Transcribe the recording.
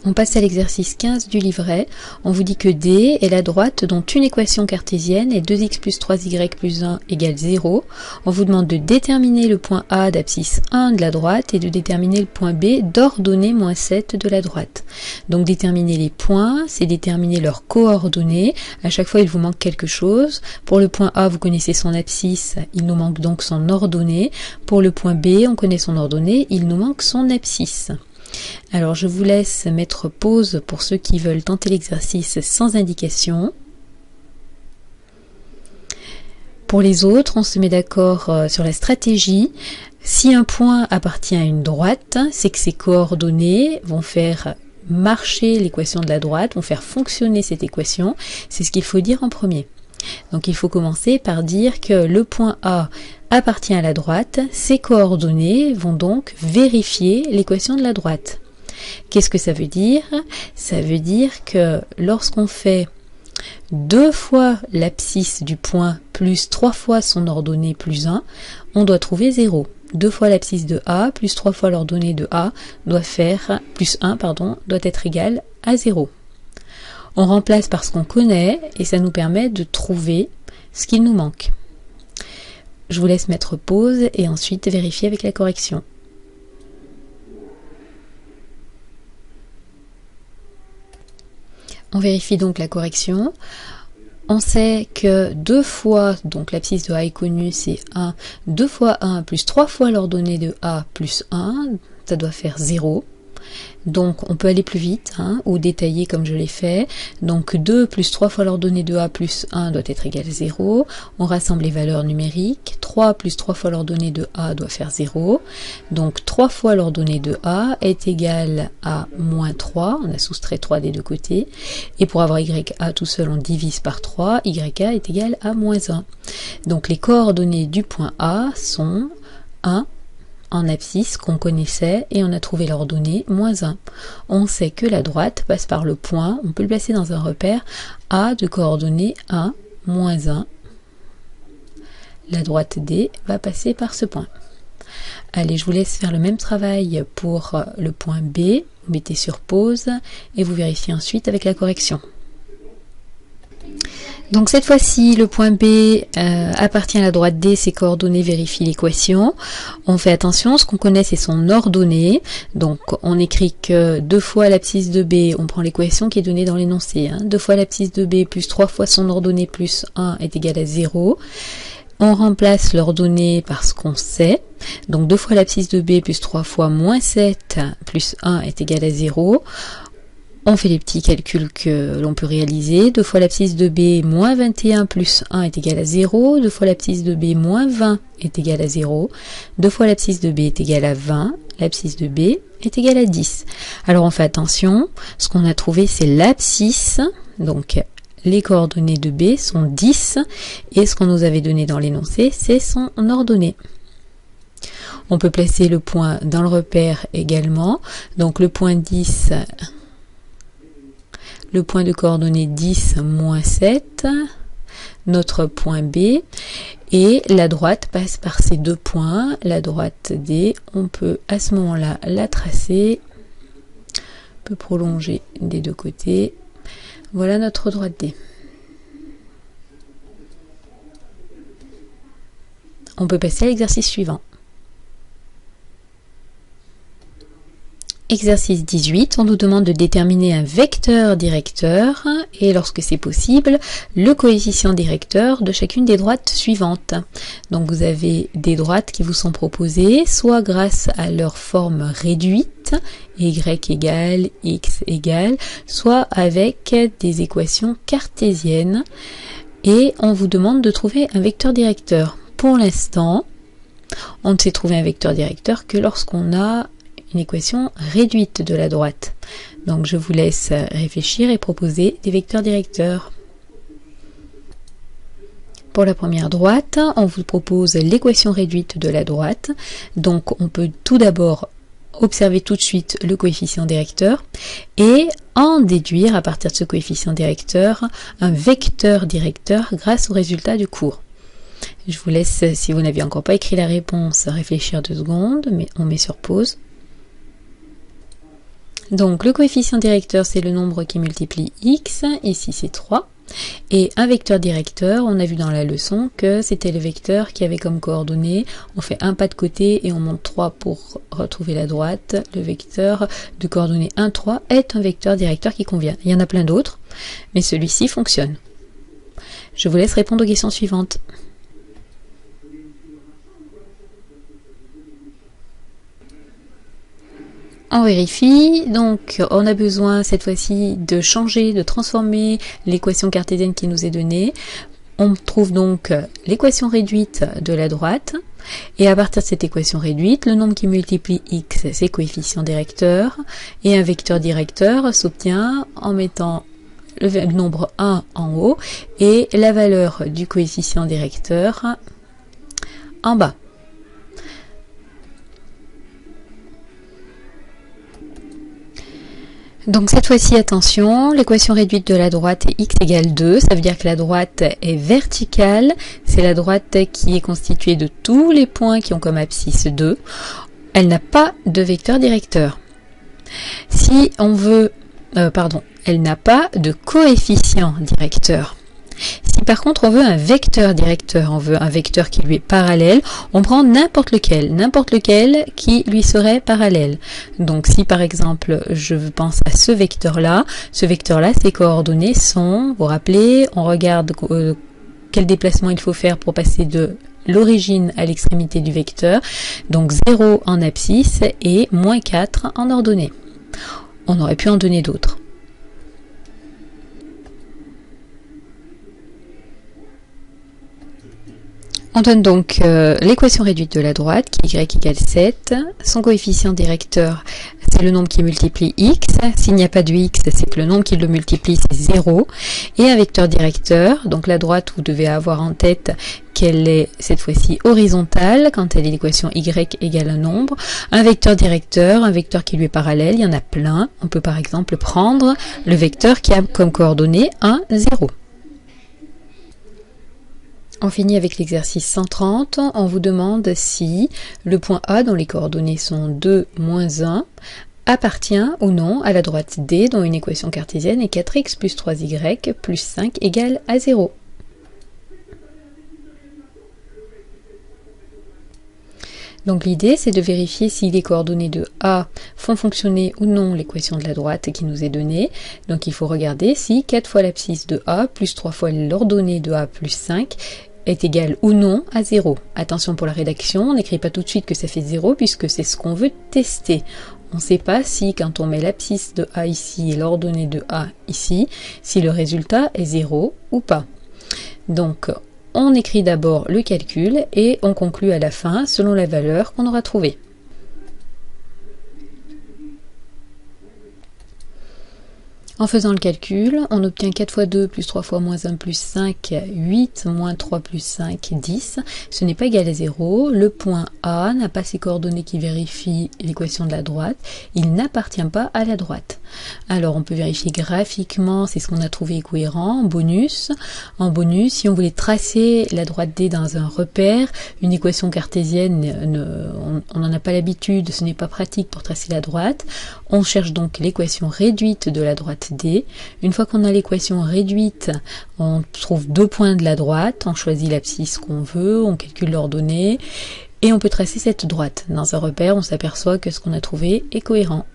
On passe à l'exercice 15 du livret. On vous dit que D est la droite dont une équation cartésienne est 2x plus 3y plus 1 égale 0. On vous demande de déterminer le point A d'abscisse 1 de la droite et de déterminer le point B d'ordonnée moins 7 de la droite. Donc déterminer les points, c'est déterminer leurs coordonnées. À chaque fois, il vous manque quelque chose. Pour le point A, vous connaissez son abscisse, il nous manque donc son ordonnée. Pour le point B, on connaît son ordonnée, il nous manque son abscisse. Alors je vous laisse mettre pause pour ceux qui veulent tenter l'exercice sans indication. Pour les autres, on se met d'accord sur la stratégie. Si un point appartient à une droite, c'est que ses coordonnées vont faire marcher l'équation de la droite, vont faire fonctionner cette équation. C'est ce qu'il faut dire en premier. Donc il faut commencer par dire que le point A appartient à la droite, ses coordonnées vont donc vérifier l'équation de la droite. Qu'est-ce que ça veut dire? Ça veut dire que lorsqu'on fait 2 fois l'abscisse du point plus 3 fois son ordonnée plus 1, on doit trouver 0. 2 fois l'abscisse de A plus 3 fois l'ordonnée de A doit faire, plus 1, pardon, doit être égal à 0. On remplace par ce qu'on connaît et ça nous permet de trouver ce qu'il nous manque. Je vous laisse mettre pause et ensuite vérifier avec la correction. On vérifie donc la correction. On sait que 2 fois, donc l'abscisse de A est connue, c'est 1, 2 fois 1 plus 3 fois l'ordonnée de A plus 1, ça doit faire 0. Donc on peut aller plus vite ou détailler comme je l'ai fait. Donc 2 plus 3 fois l'ordonnée de A plus 1 doit être égal à 0. On rassemble les valeurs numériques. 3 plus 3 fois l'ordonnée de A doit faire 0. Donc 3 fois l'ordonnée de A est égal à moins 3. On a soustrait 3 des deux côtés. Et pour avoir YA tout seul, on divise par 3. YA est égal à moins 1. Donc les coordonnées du point A sont 1 en abscisse qu'on connaissait et on a trouvé l'ordonnée moins 1. On sait que la droite passe par le point, on peut le placer dans un repère A de coordonnées 1, moins 1. La droite D va passer par ce point. Allez, je vous laisse faire le même travail pour le point B. Vous mettez sur pause et vous vérifiez ensuite avec la correction. Donc cette fois-ci, le point B appartient à la droite D, ses coordonnées vérifient l'équation. On fait attention, ce qu'on connaît c'est son ordonnée. Donc on écrit que 2 fois l'abscisse de B, on prend l'équation qui est donnée dans l'énoncé. 2 fois l'abscisse de B plus 3 fois son ordonnée plus 1 est égal à 0. On remplace l'ordonnée par ce qu'on sait. Donc 2 fois l'abscisse de B plus 3 fois moins 7 plus 1 est égal à 0. On fait les petits calculs que l'on peut réaliser. 2 fois l'abscisse de B moins 21 plus 1 est égal à 0. 2 fois l'abscisse de B moins 20 est égal à 0. 2 fois l'abscisse de B est égal à 20. L'abscisse de B est égal à 10. Alors on fait attention. Ce qu'on a trouvé c'est l'abscisse. Donc les coordonnées de B sont 10. Et ce qu'on nous avait donné dans l'énoncé c'est son ordonnée. On peut placer le point dans le repère également. Donc le point 10... Le point de coordonnées 10, moins 7, notre point B, et la droite passe par ces deux points, la droite D, on peut à ce moment-là la tracer, on peut prolonger des deux côtés, voilà notre droite D. On peut passer à l'exercice suivant. Exercice 18, on nous demande de déterminer un vecteur directeur et lorsque c'est possible, le coefficient directeur de chacune des droites suivantes. Donc vous avez des droites qui vous sont proposées, soit grâce à leur forme réduite, y égale, x égale, soit avec des équations cartésiennes et on vous demande de trouver un vecteur directeur. Pour l'instant, on ne sait trouver un vecteur directeur que lorsqu'on a une équation réduite de la droite. Donc je vous laisse réfléchir et proposer des vecteurs directeurs. Pour la première droite, on vous propose l'équation réduite de la droite. Donc on peut tout d'abord observer tout de suite le coefficient directeur et en déduire à partir de ce coefficient directeur un vecteur directeur grâce au résultat du cours. Je vous laisse, si vous n'avez encore pas écrit la réponse, réfléchir 2 secondes, mais on met sur pause. Donc le coefficient directeur, c'est le nombre qui multiplie x, ici c'est 3. Et un vecteur directeur, on a vu dans la leçon que c'était le vecteur qui avait comme coordonnées, on fait un pas de côté et on monte 3 pour retrouver la droite. Le vecteur de coordonnées 1, 3 est un vecteur directeur qui convient. Il y en a plein d'autres, mais celui-ci fonctionne. Je vous laisse répondre aux questions suivantes. On vérifie, donc on a besoin cette fois-ci de changer, de transformer l'équation cartésienne qui nous est donnée. On trouve donc l'équation réduite de la droite, et à partir de cette équation réduite, le nombre qui multiplie x, c'est coefficient directeur, et un vecteur directeur s'obtient en mettant le nombre 1 en haut et la valeur du coefficient directeur en bas. Donc cette fois-ci, attention, l'équation réduite de la droite est x égale 2, ça veut dire que la droite est verticale, c'est la droite qui est constituée de tous les points qui ont comme abscisse 2. Elle n'a pas de vecteur directeur. Si on veut, elle n'a pas de coefficient directeur. Si par contre on veut un vecteur directeur, on veut un vecteur qui lui est parallèle, on prend n'importe lequel qui lui serait parallèle. Donc si par exemple je pense à ce vecteur-là, ses coordonnées sont, vous vous rappelez, on regarde quel déplacement il faut faire pour passer de l'origine à l'extrémité du vecteur, donc 0 en abscisse et moins 4 en ordonnée. On aurait pu en donner d'autres. On donne donc l'équation réduite de la droite, qui est y égale 7. Son coefficient directeur, c'est le nombre qui multiplie x. S'il n'y a pas de x, c'est que le nombre qui le multiplie, c'est 0. Et un vecteur directeur, donc la droite, vous devez avoir en tête qu'elle est cette fois-ci horizontale, quand elle est l'équation y égale un nombre. Un vecteur directeur, un vecteur qui lui est parallèle, il y en a plein. On peut par exemple prendre le vecteur qui a comme coordonnée 1, 0. On finit avec l'exercice 130. On vous demande si le point A, dont les coordonnées sont 2, moins 1, appartient ou non à la droite D, dont une équation cartésienne est 4x plus 3y plus 5 égale à 0. Donc l'idée, c'est de vérifier si les coordonnées de A font fonctionner ou non l'équation de la droite qui nous est donnée. Donc il faut regarder si 4 fois l'abscisse de A plus 3 fois l'ordonnée de A plus 5 est égal ou non à 0. Attention pour la rédaction, on n'écrit pas tout de suite que ça fait 0 puisque c'est ce qu'on veut tester. On ne sait pas si quand on met l'abscisse de A ici et l'ordonnée de A ici, si le résultat est 0 ou pas. Donc on écrit d'abord le calcul et on conclut à la fin selon la valeur qu'on aura trouvée. En faisant le calcul, on obtient 4 fois 2 plus 3 fois moins 1 plus 5, 8, moins 3 plus 5, 10. Ce n'est pas égal à 0. Le point A n'a pas ses coordonnées qui vérifient l'équation de la droite. Il n'appartient pas à la droite. Alors on peut vérifier graphiquement, c'est ce qu'on a trouvé cohérent. En bonus, si on voulait tracer la droite D dans un repère, une équation cartésienne, on n'en a pas l'habitude, ce n'est pas pratique pour tracer la droite. On cherche donc l'équation réduite de la droite D. Une fois qu'on a l'équation réduite, on trouve 2 points de la droite, on choisit l'abscisse qu'on veut, on calcule l'ordonnée et on peut tracer cette droite. Dans un repère, on s'aperçoit que ce qu'on a trouvé est cohérent.